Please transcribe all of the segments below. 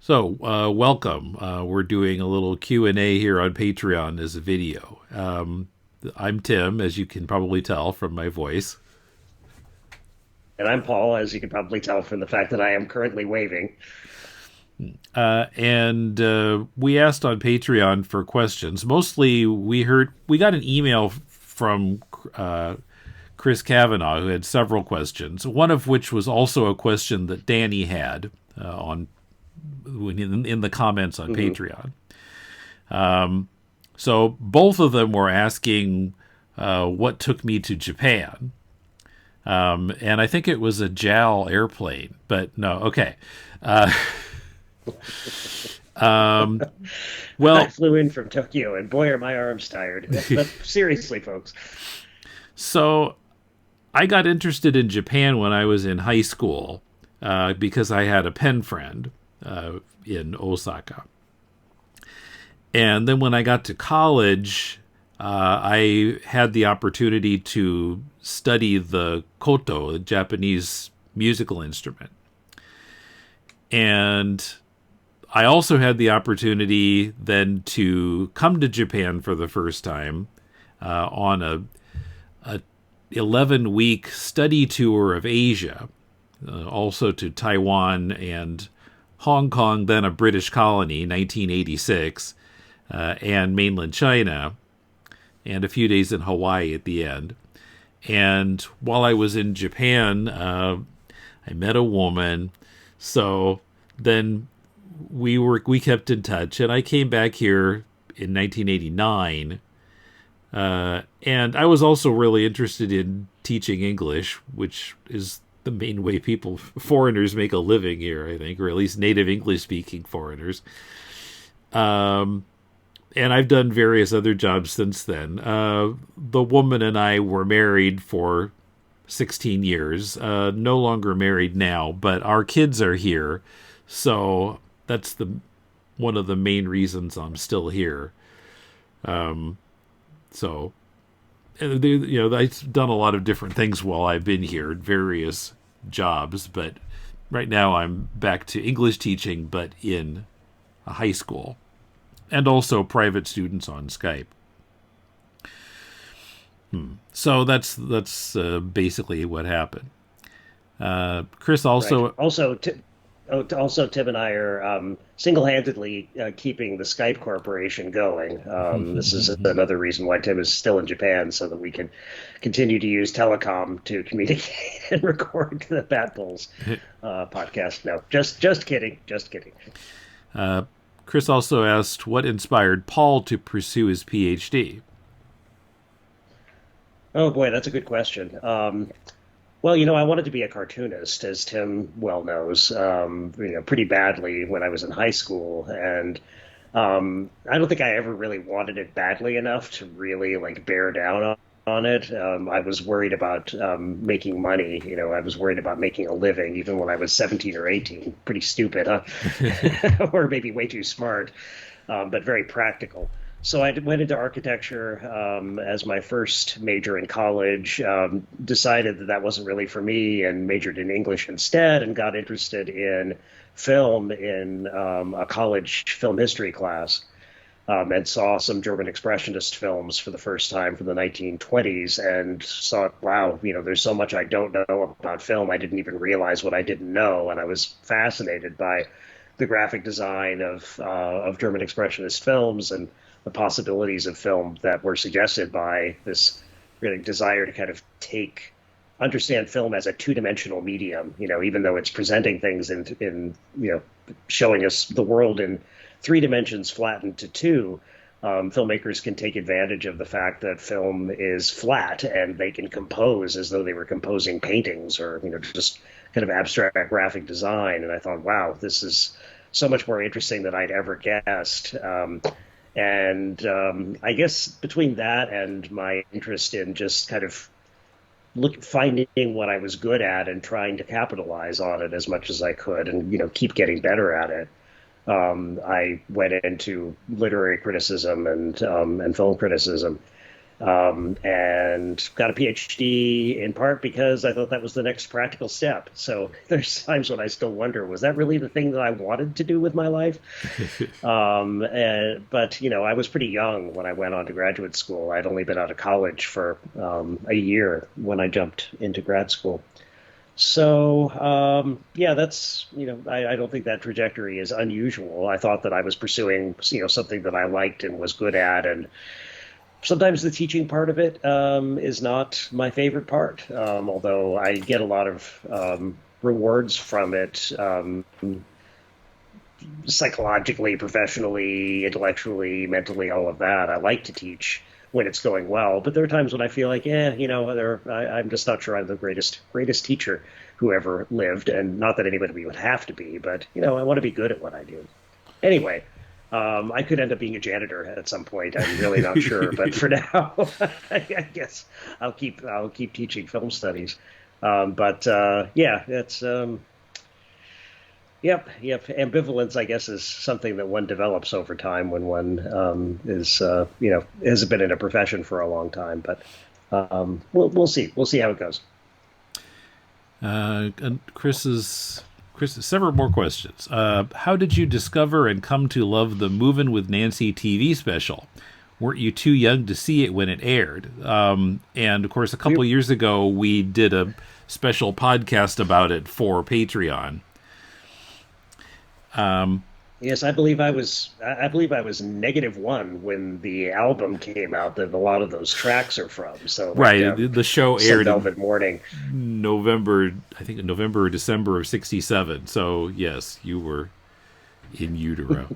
So, welcome. We're doing a little Q&A here on Patreon as a video. I'm Tim, as you can probably tell from my voice. And I'm Paul, as you can probably tell from the fact that I am currently waving. And we asked on Patreon for questions. Mostly, we got an email from Chris Kavanaugh, who had several questions. One of which was also a question that Danny had on in the comments on Hmm. Patreon. So both of them were asking what took me to Japan. And I think it was a JAL airplane, but no, okay. Uh, I well, flew in from Tokyo, and boy, are my arms tired. But seriously, folks. so I got interested in Japan when I was in high school because I had a pen friend in Osaka. And then when I got to college, I had the opportunity to study the koto, the Japanese musical instrument. And I also had the opportunity then to come to Japan for the first time on a 11-week study tour of Asia, also to Taiwan and Hong Kong, then a British colony, 1986, and mainland China, and a few days in Hawaii at the end. And while I was in Japan, I met a woman. So then we kept in touch, and I came back here in 1989. And I was also really interested in teaching English, which is the main way foreigners make a living here, I think, or at least native English speaking foreigners. And I've done various other jobs since then. The woman and I were married for 16 years, no longer married now, but our kids are here. So that's one of the main reasons I'm still here. So, I've done a lot of different things while I've been here, various jobs, but right now I'm back to English teaching, but in a high school, and also private students on Skype. So that's basically what happened. Chris Right. also. Also, Tim and I are single-handedly keeping the Skype corporation going. This is another reason why Tim is still in Japan, so that we can continue to use telecom to communicate and record the Bat Bulls podcast. No, just kidding, just kidding. Chris also asked what inspired Paul to pursue his PhD. Oh boy, that's a good question. Well, I wanted to be a cartoonist, as Tim well knows, pretty badly when I was in high school, and I don't think I ever really wanted it badly enough to really like bear down on it. I was worried about making money. I was worried about making a living, even when I was 17 or 18. Pretty stupid, huh? Or maybe way too smart, but very practical. So I went into architecture as my first major in college, decided that that wasn't really for me and majored in English instead, and got interested in film in a college film history class, and saw some German Expressionist films for the first time from the 1920s and thought, wow, there's so much I don't know about film. I didn't even realize what I didn't know. And I was fascinated by the graphic design of German Expressionist films and the possibilities of film that were suggested by this really desire to kind of understand film as a two-dimensional medium. Even though it's presenting things in showing us the world in three dimensions flattened to two. Filmmakers can take advantage of the fact that film is flat, and they can compose as though they were composing paintings or just kind of abstract graphic design. And I thought, wow, this is so much more interesting than I'd ever guessed. And I guess between that and my interest in just kind of finding what I was good at and trying to capitalize on it as much as I could, and keep getting better at it. I went into literary criticism and film criticism, and got a PhD in part because I thought that was the next practical step. So there's times when I still wonder, was that really the thing that I wanted to do with my life? But, I was pretty young when I went on to graduate school. I'd only been out of college for a year when I jumped into grad school. So, yeah, that's, I don't think that trajectory is unusual. I thought that I was pursuing, something that I liked and was good at. And sometimes the teaching part of it is not my favorite part, although I get a lot of rewards from it, psychologically, professionally, intellectually, mentally, all of that. I like to teach when it's going well, but there are times when I feel like, I'm just not sure I'm the greatest teacher who ever lived, and not that anybody would have to be, but I want to be good at what I do. Anyway, I could end up being a janitor at some point. I'm really not sure, but for now, I guess I'll keep teaching film studies. Yeah, it's Yep. Ambivalence, I guess, is something that one develops over time when one hasn't been in a profession for a long time. But we'll see. We'll see how it goes. And Chris's several more questions. How did you discover and come to love the Movin' with Nancy TV special? Weren't you too young to see it when it aired? And of course, a couple years ago, we did a special podcast about it for Patreon. Yes, I believe I was -1 when the album came out that a lot of those tracks are from. So right, the show aired Velvet Morning, November or December of '67. So yes, you were in utero.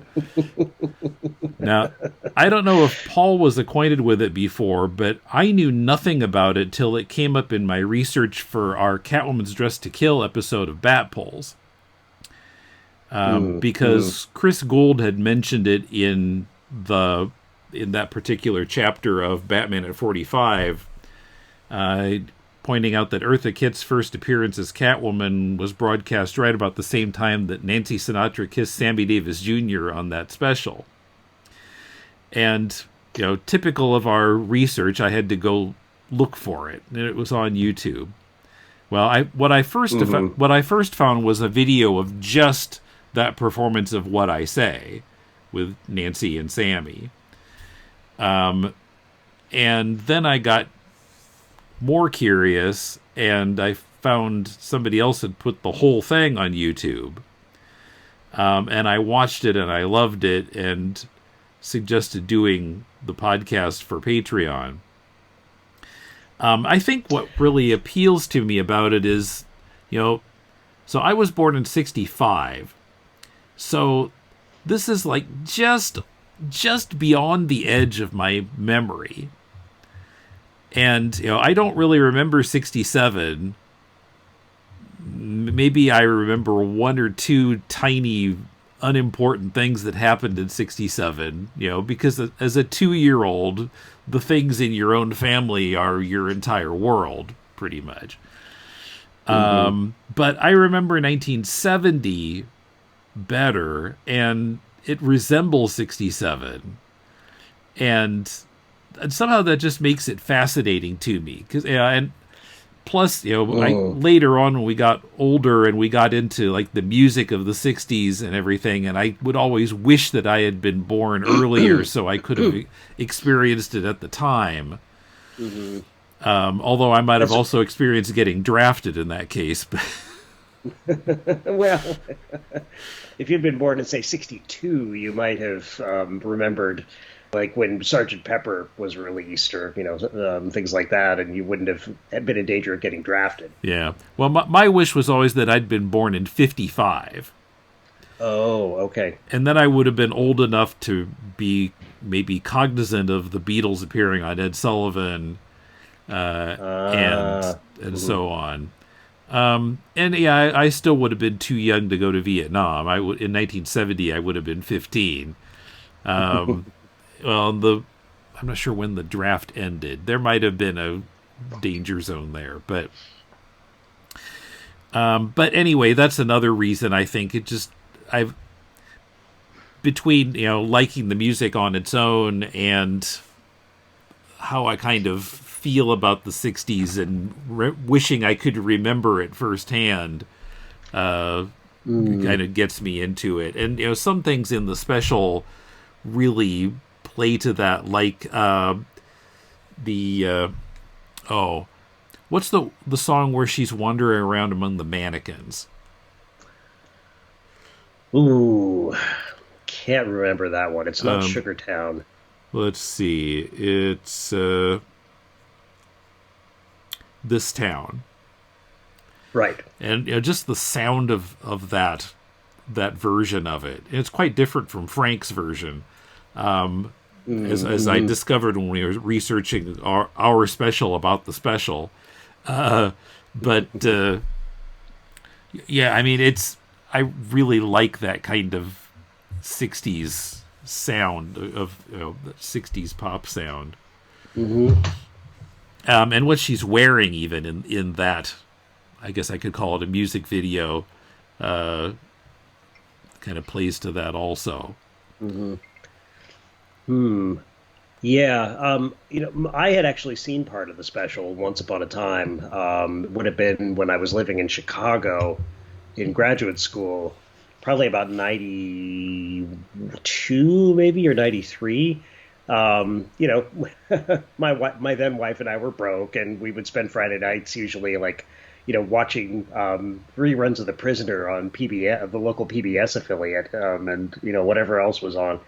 Now, I don't know if Paul was acquainted with it before, but I knew nothing about it till it came up in my research for our Catwoman's Dressed to Kill episode of Bat Polls. Because Chris Gould had mentioned it in that particular chapter of Batman at 45, pointing out that Eartha Kitt's first appearance as Catwoman was broadcast right about the same time that Nancy Sinatra kissed Sammy Davis Jr. on that special. And, typical of our research, I had to go look for it, and it was on YouTube. Well, what I first found was a video of just that performance of What I Say with Nancy and Sammy. And then I got more curious, and I found somebody else had put the whole thing on YouTube. And I watched it, and I loved it, and suggested doing the podcast for Patreon. I think what really appeals to me about it is, so I was born in '65. So this is like just beyond the edge of my memory. And, I don't really remember '67. Maybe I remember one or two tiny unimportant things that happened in '67, because as a 2-year-old, the things in your own family are your entire world, pretty much. But I remember 1970 better, and it resembles '67, and somehow that just makes it fascinating to me. And plus, later on when we got older and we got into like the music of the '60s and everything, and I would always wish that I had been born earlier so I could have experienced it at the time. Although I might have also experienced getting drafted in that case. Well, if you'd been born in, say, '62, you might have remembered, like, when Sergeant Pepper was released, or, things like that, and you wouldn't have been in danger of getting drafted. Yeah. Well, my wish was always that I'd been born in '55. Oh, okay. And then I would have been old enough to be maybe cognizant of the Beatles appearing on Ed Sullivan, and so on. And yeah, I still would have been too young to go to Vietnam. In 1970, I would have been 15. Well, I'm not sure when the draft ended. There might have been a danger zone there, but anyway, that's another reason I think between liking the music on its own and how I kind of feel about the '60s and wishing I could remember it firsthand. Kind of gets me into it, and some things in the special really play to that, like the oh, what's the song where she's wandering around among the mannequins? Ooh, can't remember that one. It's not Um, Sugartown. let's see, it's This Town, Right. and just the sound of that version of it. It's quite different from Frank's version. As I Mm-hmm. discovered when we were researching our special about the special. But yeah, I mean, I really like that kind of '60s sound of the '60s pop sound, Mm-hmm. and what she's wearing even in that. I guess I could call it a music video. Uh, Kind of plays to that also. Mm-hmm. Hmm. Yeah. I had actually seen part of the special once upon a time. Would have been when I was living in Chicago in graduate school, probably about 92 maybe or 93. My then wife and I were broke, and we would spend Friday nights usually like, watching reruns of The Prisoner on PBS, the local PBS affiliate, and whatever else was on.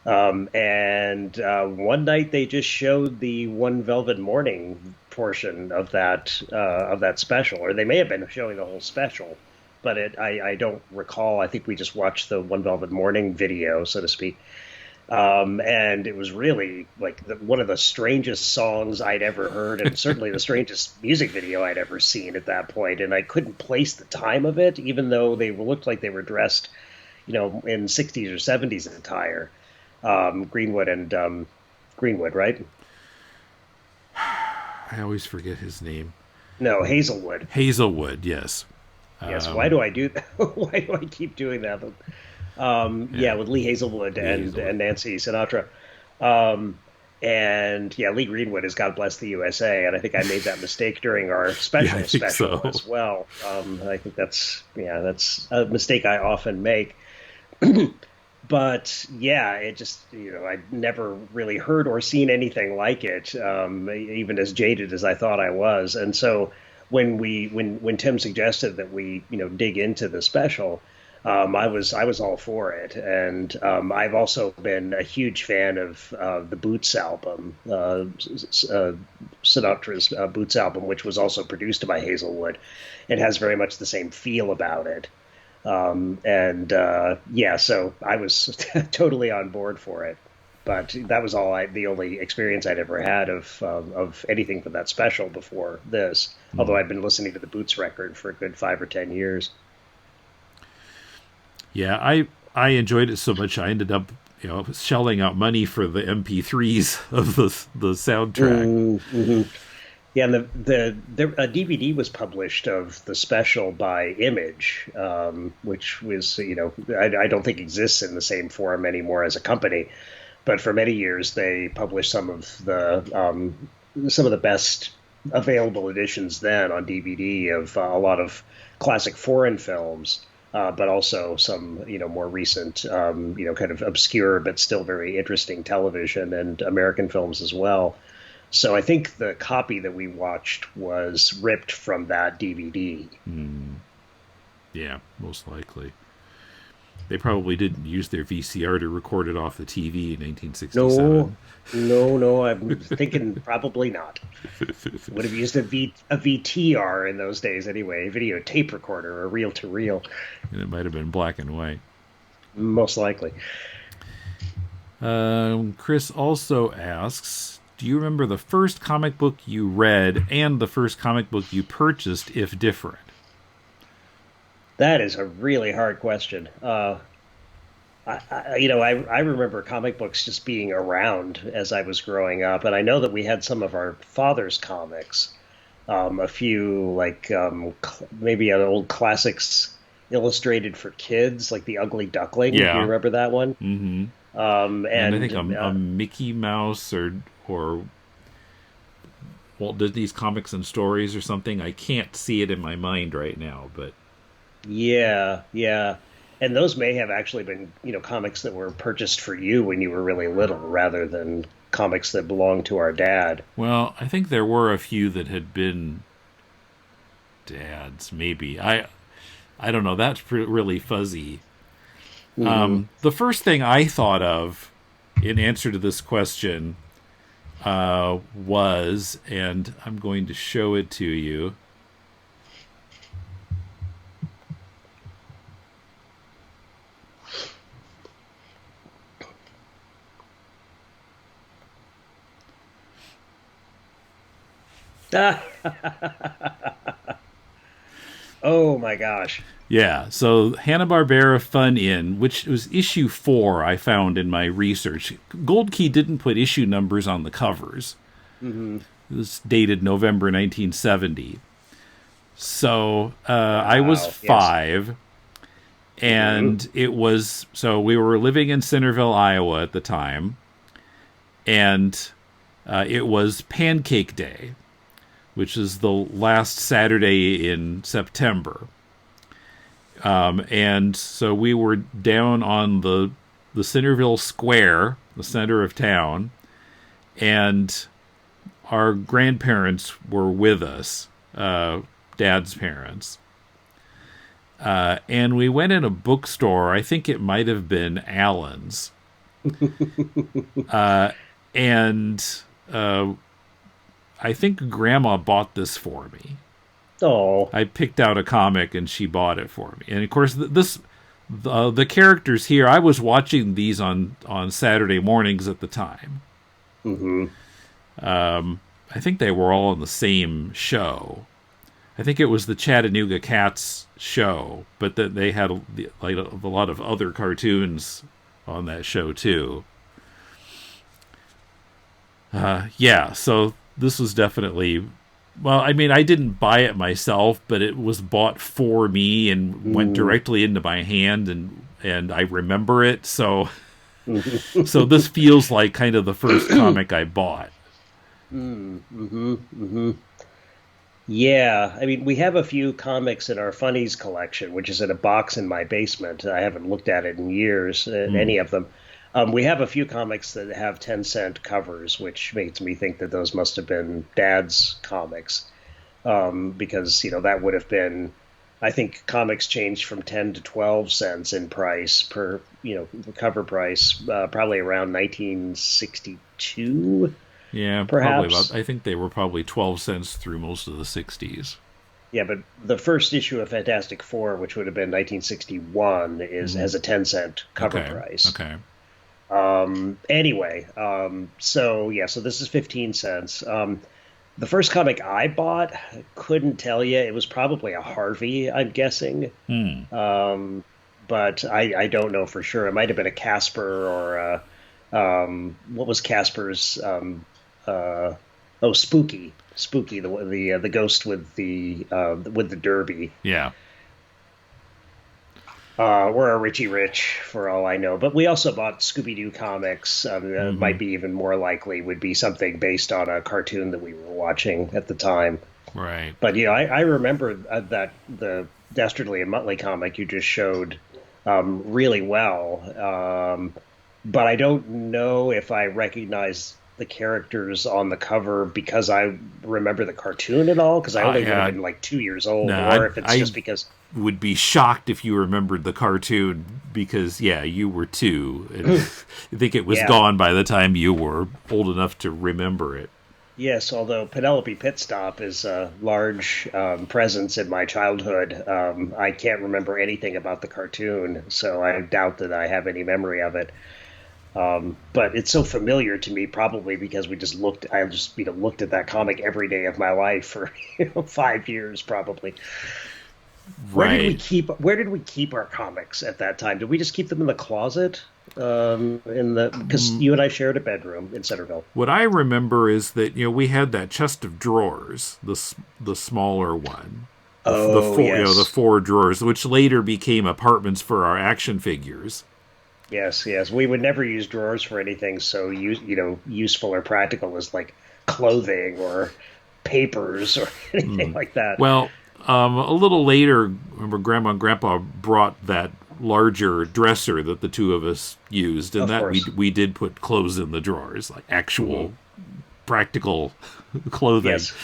And one night they just showed the One Velvet Morning portion of that special, or they may have been showing the whole special, but I don't recall. I think we just watched the One Velvet Morning video, so to speak. And it was really like one of the strangest songs I'd ever heard, and certainly the strangest music video I'd ever seen at that point. And I couldn't place the time of it, even though they looked like they were dressed, in '60s or '70s attire. Greenwood and Greenwood, right? I always forget his name. No, Hazelwood. Hazelwood, yes. Yes. Why Um, do I do that? Why do I keep doing that? Yeah, yeah, with Lee Hazelwood Lee and Hazelwood. Nancy Sinatra. Um, and yeah, Lee Greenwood is God Bless the USA, and I think I made that mistake during our Yeah, I special think special so. as well. I think that's a mistake I often make. But yeah, it just I'd never really heard or seen anything like it, even as jaded as I thought I was. And so when Tim suggested that we dig into the special, I was all for it. And I've also been a huge fan of the Boots album, Sinatra's Boots album, which was also produced by Hazelwood. It has very much the same feel about it. And yeah, so I was totally on board for it. But that was the only experience I'd ever had of anything from that special before this. Although Hmm. I'd been listening to the Boots record for a good 5 or 10 years. Yeah, I enjoyed it so much I ended up shelling out money for the MP3s of the soundtrack. Mm-hmm. Yeah, and a DVD was published of the special by Image, which was I don't think exists in the same form anymore as a company, but for many years they published some of the best available editions then on DVD of a lot of classic foreign films. But also some, more recent, kind of obscure but still very interesting television and American films as well. So I think the copy that we watched was ripped from that DVD. Hmm. Yeah, most likely. They probably didn't use their VCR to record it off the TV in No, 1967. no, no. I'm thinking probably not. Would have used a VTR in those days anyway, a video tape recorder, a reel to reel, And it might have been black and white. most likely. Chris also asks, do you remember the first comic book you read and the first comic book you purchased, if different? That is a really hard question. I remember comic books just being around as I was growing up, and I know that we had some of our father's comics, a few like maybe an old classics illustrated for kids, like The Ugly Duckling. Do you Yeah. remember that one? Mm-hmm. And I think And a Mickey Mouse or Walt Disney's Comics and Stories or something. I can't see it in my mind right now, but Yeah, yeah. And those may have actually been, comics that were purchased for you when you were really little, rather than comics that belonged to our dad. well, I think there were a few that had been Dad's. Maybe I don't know. That's really fuzzy. Hmm. The first thing I thought of in answer to this question was, and I'm going to show it to you. Oh my gosh. Yeah, so Hanna-Barbera Fun In, which was issue 4, I found in my research. Gold Key didn't put issue numbers on the covers. Hmm. It was dated November 1970. So I was Wow. Yes. 5, Hmm. and it was, so we were living in Centerville, Iowa at the time, and it was Pancake Day, which is the last Saturday in September. And so we were down on the Centerville Square, the center of town, and our grandparents were with us, Dad's parents. And we went in a bookstore. I think it might have been Allen's. And I think Grandma bought this for me. Oh. I picked out a comic and she bought it for me. And of course, the characters here, I was watching these on Saturday mornings at the time. Hmm. I think they were all on the same show. I think it was the Chattanooga Cats show, but that they had a lot of other cartoons on that show too. Yeah, so this was definitely, well, I mean, I didn't buy it myself, but it was bought for me and went Mm. directly into my hand, and I remember it. So this feels like kind of the first comic I bought. Mm-hmm. Hmm. Yeah, I mean, we have a few comics in our Funnies collection, which is in a box in my basement. I haven't looked at it in years, Hmm. any of them. We have a few comics that have 10-cent covers, which makes me think that those must have been Dad's comics, because, that would have been, I think comics changed from 10 to 12 cents in price per, the cover price, probably around 1962, Yeah, probably about. perhaps. I think they were probably 12 cents through most of the '60s. Yeah, but the first issue of Fantastic Four, which would have been 1961, is Hmm. has a 10-cent cover Okay, price. okay. Anyway, so yeah, so this is 15 cents. The first comic I bought, couldn't tell you. It was probably a Harvey, I'm guessing. Hmm. But I don't know for sure. It might have been a Casper or what was Casper's? Oh, Spooky, the ghost with the derby. Yeah. Or a Richie Rich, for all I know. But we also bought Scooby Doo comics. Hmm. Might be even more likely would be something based on a cartoon that we were watching at the time. Right. But I remember that the Dastardly and Muttley comic you just showed really well. But I don't know if I recognize the characters on the cover because I remember the cartoon at all, because I only would have Yeah. been like 2 years old, No, or if it's I just because. would be shocked if you remembered the cartoon because, yeah, you were 2. And I think it was Yeah. gone by the time you were old enough to remember it. Yes, although Penelope Pitstop is a large presence in my childhood, I can't remember anything about the cartoon, so I doubt that I have any memory of it. But it's so familiar to me, probably because I just looked at that comic every day of my life for 5 years, probably. Right. Where did we keep our comics at that time? Did we just keep them in the closet? Because you and I shared a bedroom in Centerville. What I remember is that we had that chest of drawers, the smaller one, the Oh four the yes. 4 drawers, which later became apartments for our action figures. Yes, yes. We would never use drawers for anything so useful or practical as like clothing or papers or anything like that. Well, a little later, remember Grandma and Grandpa brought that larger dresser that the two of us used, and Of that course. we did put clothes in the drawers, like actual practical clothing. Yes.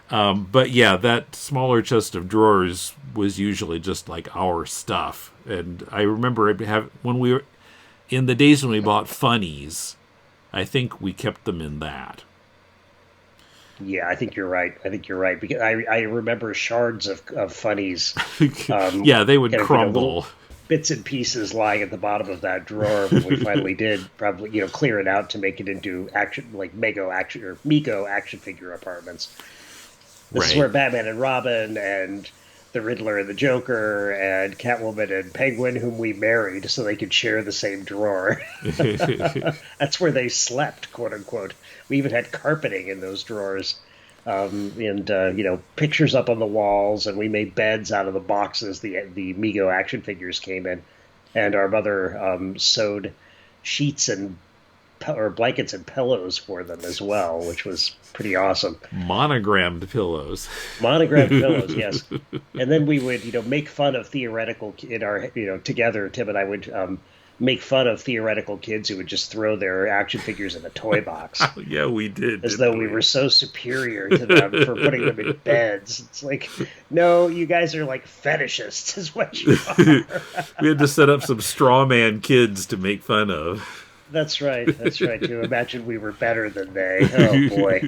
But yeah, that smaller chest of drawers was usually just like our stuff. And I remember when we were in the days when we bought Funnies, I think we kept them in that. Yeah, I think you're right. I think you're right because I remember shards of funnies, Yeah, they would kind of crumble. little bits and pieces lying at the bottom of that drawer when we finally did probably clear it out to make it into action like Mego action or Mego action figure apartments. This is Right. where Batman and Robin and the Riddler and the Joker and Catwoman and Penguin, whom we married so they could share the same drawer. That's where they slept, quote unquote. We even had carpeting in those drawers. And pictures up on the walls, and we made beds out of the boxes the Mego action figures came in, and our mother sewed sheets or blankets and pillows for them as well, which was pretty awesome. Monogrammed pillows. Monogrammed pillows, yes. And then we would make fun of theoretical in our together. Tim and I would make fun of theoretical kids who would just throw their action figures in a toy box. Yeah, we did. As though we were so superior to them for putting them in beds. It's like, no, you guys are like fetishists, is what you are. We had to set up some straw man kids to make fun of. That's right. That's right. To imagine we were better than they. Oh boy.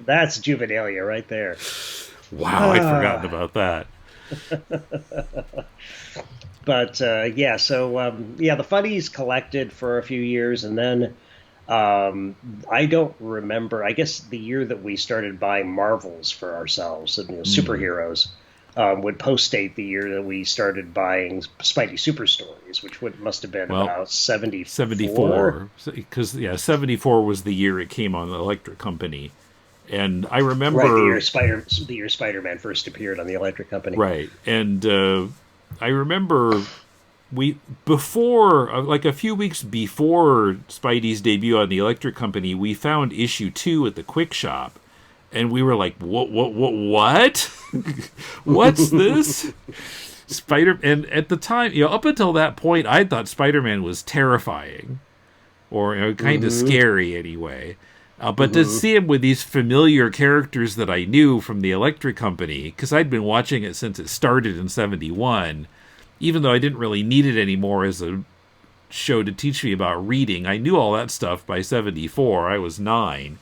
That's juvenilia right there. Wow, I'd forgotten about that. But the Funnies collected for a few years, and then I don't remember. I guess the year that we started buying Marvels for ourselves and superheroes would post-date the year that we started buying Spidey Super Stories, which must have been about 74. 74. Because, 74 was the year it came on the Electric Company. And I remember... Right, the year Spider-Man first appeared on the Electric Company. Right, and I remember a few weeks before Spidey's debut on the Electric Company, we found issue 2 at the Quick Shop. And we were like, what? What's this? And at the time, up until that point, I thought Spider-Man was terrifying, or kind of scary anyway. But to see him with these familiar characters that I knew from the Electric Company, because I'd been watching it since it started in '71, even though I didn't really need it anymore as a show to teach me about reading, I knew all that stuff by '74. I was 9.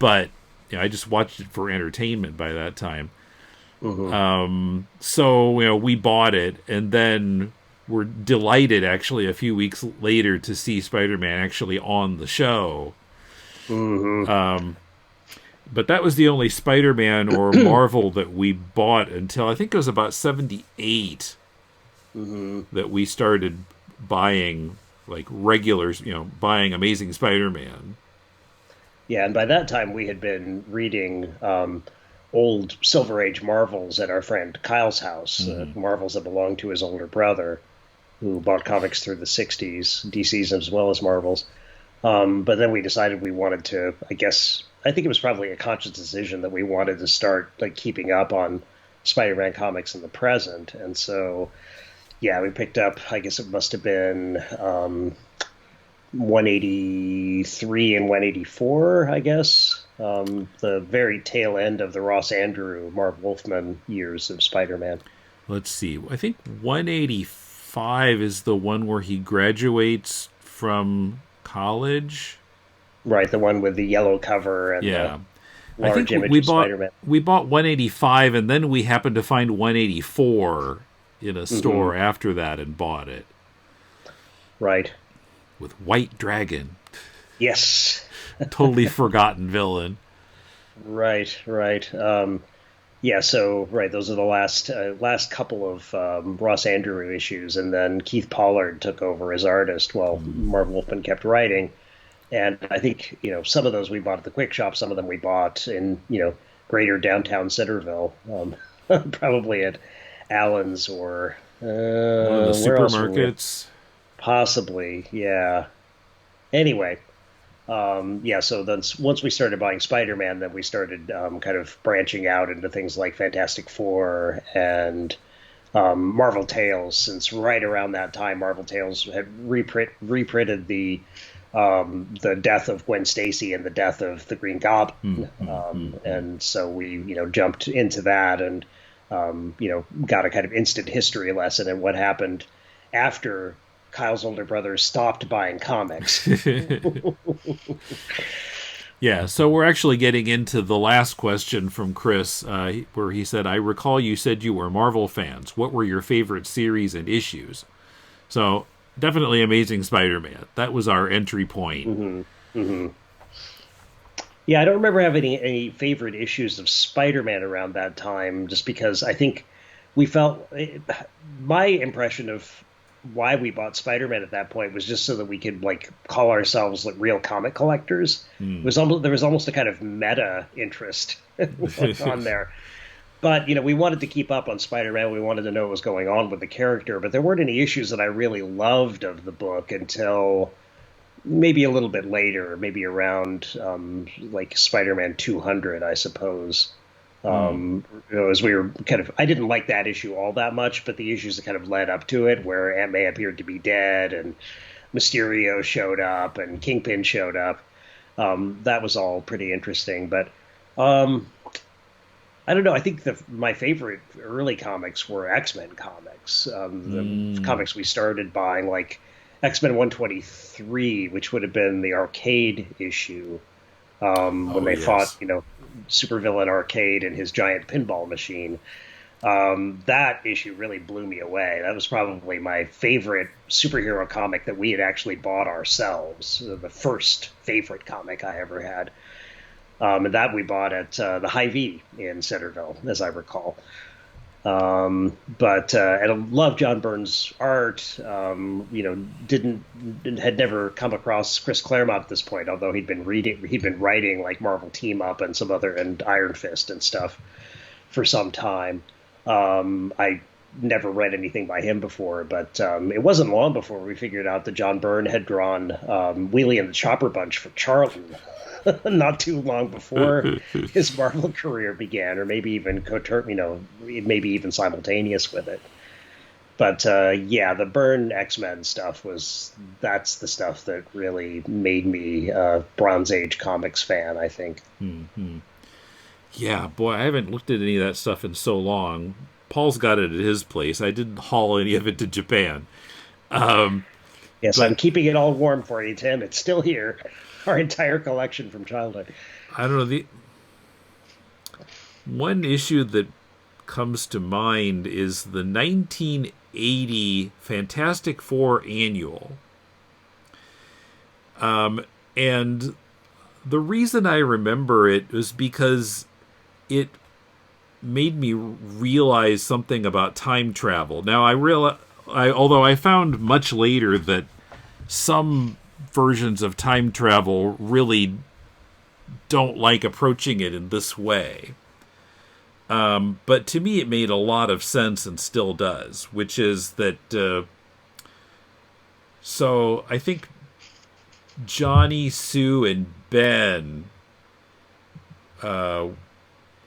But I just watched it for entertainment by that time. So we bought it, and then were delighted actually a few weeks later to see Spider-Man actually on the show. But that was the only Spider-Man or Marvel that we bought until I think it was about 78 that we started buying like regulars, buying Amazing Spider-Man. Yeah, and by that time we had been reading old Silver Age Marvels at our friend Kyle's house, Marvels that belonged to his older brother, who bought comics through the 60s, DCs as well as Marvels. But then we decided we wanted to, I think it was probably a conscious decision that we wanted to start keeping up on Spider-Man comics in the present. And so, yeah, we picked up, I guess it must have been 183 and 184, I guess. The very tail end of the Ross Andru, Marv Wolfman years of Spider-Man. Let's see. I think 185 is the one where he graduates from college. Right, the one with the yellow cover and the large image of Spider-Man. We bought 185, and then we happened to find 184 in a store after that and bought it. Right. With White Dragon. Yes. Totally forgotten villain. Right. Those are the last couple of Ross Andru issues, and then Keith Pollard took over as artist while Marv Wolfman kept writing. And I think, some of those we bought at the Quick Shop, some of them we bought in, greater downtown Centerville, probably at Allen's or one of the supermarkets. Possibly, yeah. Anyway, Yeah, so then once we started buying Spider-Man, then we started kind of branching out into things like Fantastic Four and Marvel Tales. Since right around that time, Marvel Tales had reprinted the death of Gwen Stacy and the death of the Green Goblin, and so we jumped into that and got a kind of instant history lesson in what happened after Kyle's older brother stopped buying comics. Yeah, so we're actually getting into the last question from Chris, where he said, I recall you said you were Marvel fans. What were your favorite series and issues? So, definitely Amazing Spider-Man. That was our entry point. Yeah, I don't remember having any favorite issues of Spider-Man around that time, just because I think we felt my impression of why we bought Spider-Man at that point was just so that we could like call ourselves like real comic collectors. It was almost there was almost a kind of meta interest on there. But we wanted to keep up on Spider-Man. We wanted to know what was going on with the character, but there weren't any issues that I really loved of the book until maybe a little bit later, maybe around like Spider-Man 200, I suppose. As we were kind of, I didn't like that issue all that much, but the issues that kind of led up to it, where Aunt May appeared to be dead and Mysterio showed up and Kingpin showed up, that was all pretty interesting. But I don't know. I think my favorite early comics were X-Men comics. The comics we started buying, like X-Men 123, which would have been the arcade issue, when they fought, supervillain Arcade and his giant pinball machine. That issue really blew me away. That was probably my favorite superhero comic that we had actually bought ourselves. The first favorite comic I ever had. And that we bought at the Hy-Vee in Centerville, as I recall. But and I love John Byrne's art. Had never come across Chris Claremont at this point, although he'd been writing like Marvel Team Up and some other and Iron Fist and stuff for some time. I never read anything by him before, but it wasn't long before we figured out that John Byrne had drawn Wheelie and the Chopper Bunch for Charlton. Not too long before his Marvel career began, or maybe even maybe even simultaneous with it. But yeah, the Byrne X-Men stuff that's the stuff that really made me a Bronze Age comics fan, I think. Yeah, boy, I haven't looked at any of that stuff in so long. Paul's got it at his place. I didn't haul any of it to Japan. Yes, I'm keeping it all warm for you, Tim. It's still here. Our entire collection from childhood. I don't know. The one issue that comes to mind is the 1980 Fantastic Four Annual. And the reason I remember it was because it made me realize something about time travel. Now, although I found much later that some versions of time travel really don't like approaching it in this way. But to me, it made a lot of sense and still does, which is that... so I think Johnny, Sue, and Ben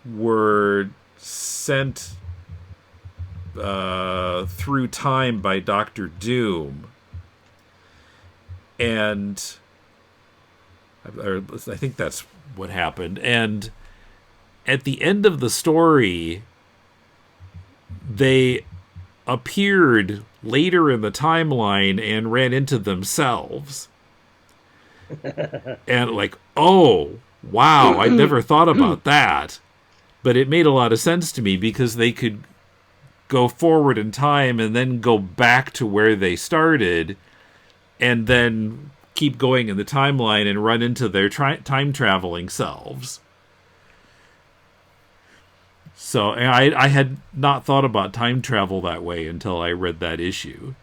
were sent through time by Dr. Doom. And I think that's what happened. And at the end of the story, they appeared later in the timeline and ran into themselves. And like, oh, wow, I'd never thought about that. But it made a lot of sense to me because they could go forward in time and then go back to where they started and then keep going in the timeline and run into their time-traveling selves. So I had not thought about time travel that way until I read that issue.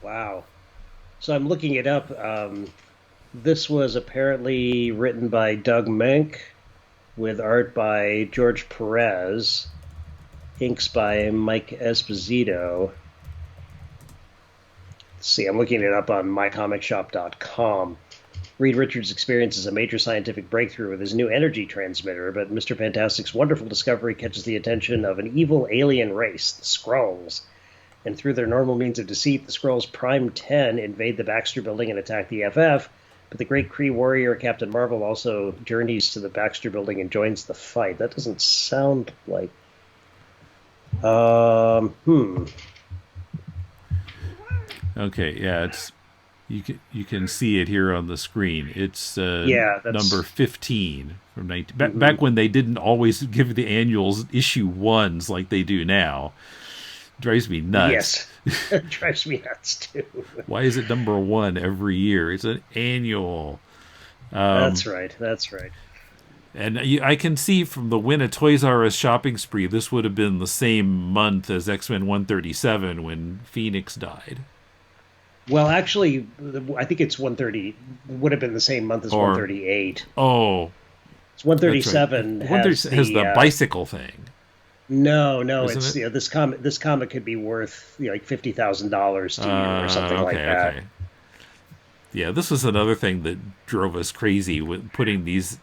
Wow. So I'm looking it up. This was apparently written by Doug Menck, with art by George Perez, inks by Mike Esposito. See, I'm looking it up on mycomicshop.com. Reed Richards experiences a major scientific breakthrough with his new energy transmitter, but Mr. Fantastic's wonderful discovery catches the attention of an evil alien race, the Skrulls. And through their normal means of deceit, the Skrulls Prime 10 invade the Baxter Building and attack the FF, but the great Kree warrior Captain Marvel also journeys to the Baxter Building and joins the fight. That doesn't sound like... Okay, yeah, it's you can see it here on the screen. It's that's... number 15 from 19 back when they didn't always give the annuals issue ones like they do now. Drives me nuts. Yes, it drives me nuts too. Why is it number 1 every year? It's an annual. That's right. That's right. And I can see from the Win a Toys R Us shopping spree, this would have been the same month as X-Men 137 when Phoenix died. Well, actually, I think it's 130. Would have been the same month as 138. Oh, it's 137. Right. Has the bicycle thing. No, it's this comic could be worth like $50,000 to you or something like that. Okay. Yeah, this was another thing that drove us crazy with putting these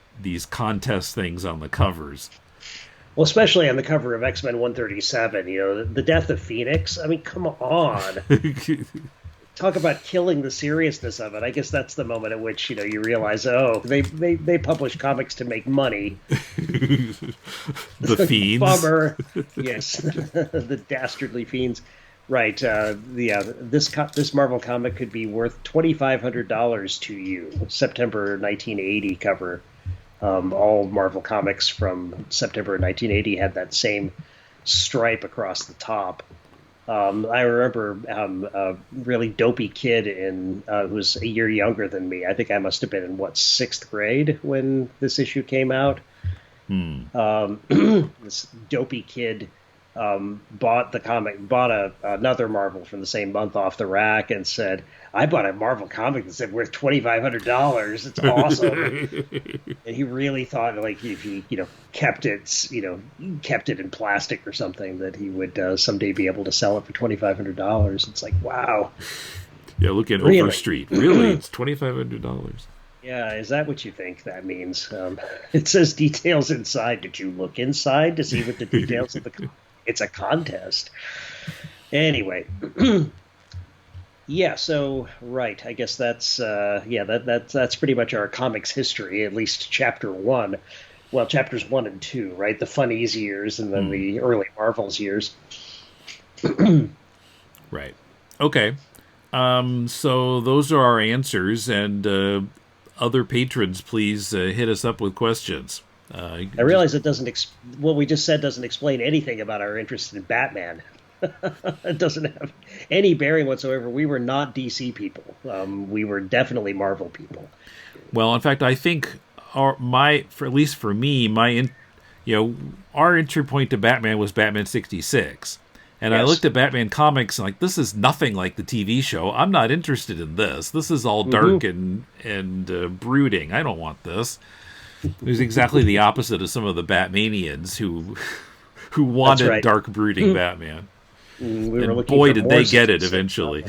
contest things on the covers. Well, especially on the cover of X-Men 137, the death of Phoenix. I mean, come on. Talk about killing the seriousness of it. I guess that's the moment at which, you realize, they publish comics to make money. The fiends. Bummer. Yes. The dastardly fiends. Right. This Marvel comic could be worth $2,500 to you. September 1980 cover. All Marvel comics from September 1980 had that same stripe across the top. I remember a really dopey kid who was a year younger than me. I think I must have been in, 6th grade when this issue came out. This dopey kid bought another Marvel from the same month off the rack and said, I bought a Marvel comic that said worth $2,500. It's awesome. And he really thought, like, if he, kept it in plastic or something, that he would someday be able to sell it for $2,500. It's like, wow. Yeah, look at Overstreet. Really? It's $2,500. Yeah, is that what you think that means? It says details inside. Did you look inside to see what the details of the... It's a contest. Anyway. Yeah, so, right. I guess that's pretty much our comics history, at least chapter 1. Well, chapters 1 and 2, right? The Funnies years and then the early Marvels years. Right. Okay. So those are our answers, and other patrons, please hit us up with questions. I realize it doesn't. What we just said doesn't explain anything about our interest in Batman. It doesn't have any bearing whatsoever. We were not DC people. We were definitely Marvel people. Well, in fact, I think our entry point to Batman was Batman 66. And yes. I looked at Batman comics and this is nothing like the TV show. I'm not interested in this. This is all dark and brooding. I don't want this. It was exactly the opposite of some of the Batmanians who wanted dark brooding Batman. We were and looking boy, for did they get it eventually.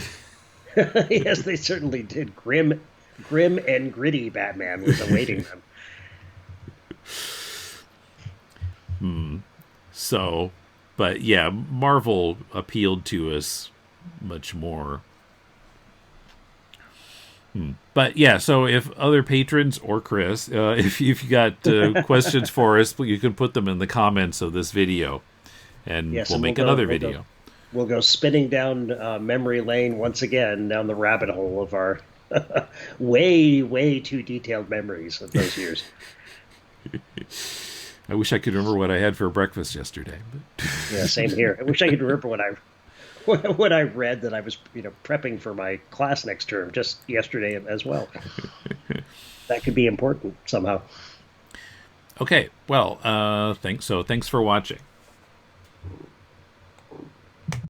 Yes, they certainly did. Grim and gritty Batman was awaiting them. So, but yeah, Marvel appealed to us much more. But yeah, so if other patrons or Chris, if you've got questions for us, you can put them in the comments of this video, and we'll make another video. We'll go spinning down memory lane once again, down the rabbit hole of our way, way too detailed memories of those years. I wish I could remember what I had for breakfast yesterday. But... Yeah, same here. I wish I could remember what I read that I was prepping for my class next term just yesterday as well. That could be important somehow. Okay, well, thanks for watching.